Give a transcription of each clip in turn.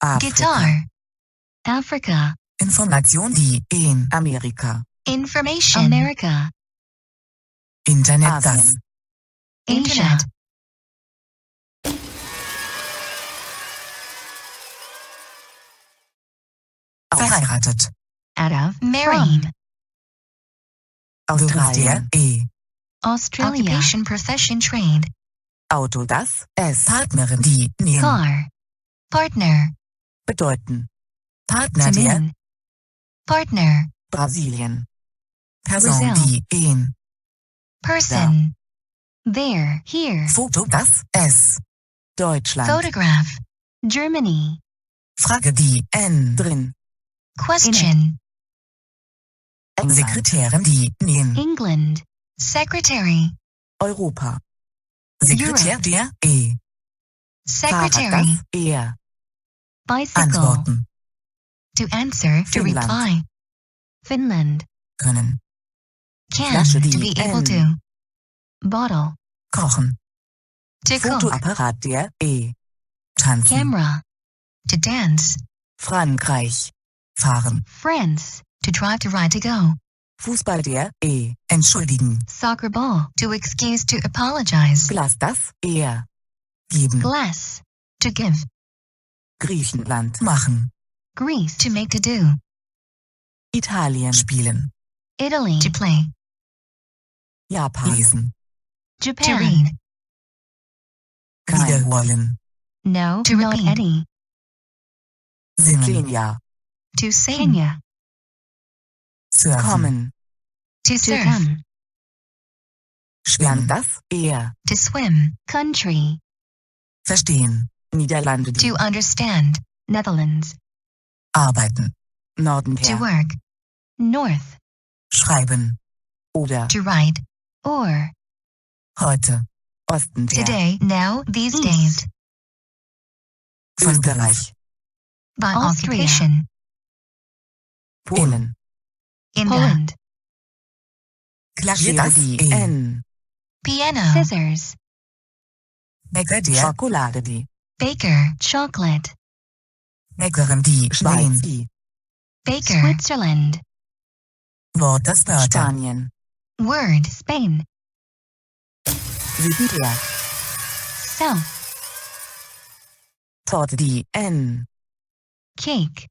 Guitar. Africa. Information die in Amerika. Information. America. Internet das. Asia. Verheiratet. Out of. Married. Australien. Australia. Occupation, profession, trade. Auto das. Partnerin die nehmen. Car. Partner. Bedeuten. Partner To der. mean. Partner. Brasilien. Person Brazil. die in. Person. There. Here. Foto das. Deutschland. Photograph. Germany. Frage die drin. Question. Sekretärin die in. England. Secretary. Europa. Sekretär der Secretary. Fahrrad das Bicycle. Antworten To answer. To Finland. reply. Finland. können. Can. Flasche die To be able to. Bottle. Kochen. To cook. Fotoapparat der tanzen. Camera. To dance. Frankreich. Fahren. France. To drive, to ride, to go. Fußball der entschuldigen. Soccer ball. To excuse, to apologize. Glas das geben. Glass. To give. Griechenland machen. Greece. To make, to do. Italien spielen. Italy. To play. Japan lesen. Japan. To read. Wiederholen. No. To not repeat. any. Singen. Kenia. To sing. Kenya. Surfen. Kommen. To surf. Schwimmen das To swim. Country. verstehen. Niederlande die To understand. Netherlands. arbeiten. Norden To der work. North. schreiben. Oder To write. Or. heute. Osten der Today. Now. These days. Österreich. By occupation. Polen. In Poland. Klavier das Piano. Scissors. Bäcker der Schokolade die Baker. Chocolate. Bäckerin die Schwein die Baker. Switzerland. Wort das Wörter. Spanien. Word. Spain. Süden der South. Torte die Cake.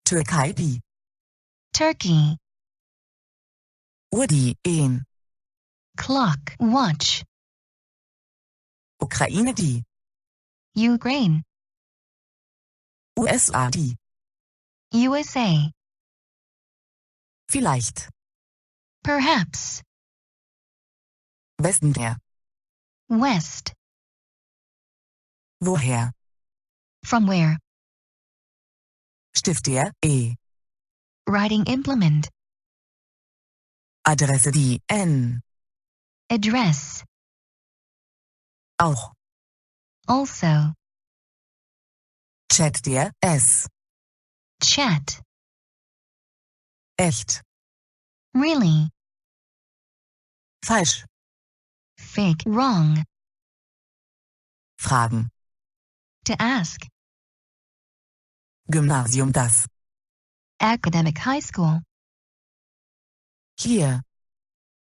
Türkei die Turkey. Uhr die Clock. Watch. Ukraine die Ukraine. USA die USA. vielleicht Perhaps. Westen der West. woher From where? Stift der Writing implement. Adresse die Address. auch Also. Chat der Chat. echt Really. falsch Fake. Wrong. Fragen To ask. Gymnasium das Academic high school. hier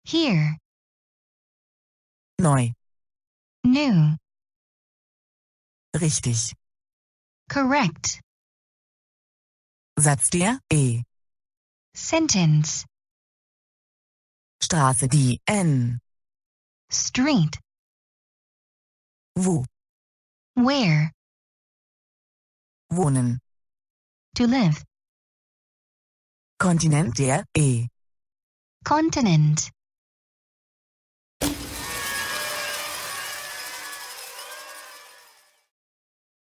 Here. neu New. richtig Correct. Satz der Sentence. Straße die Street. wo Where. wohnen To live. Kontinent der Continent.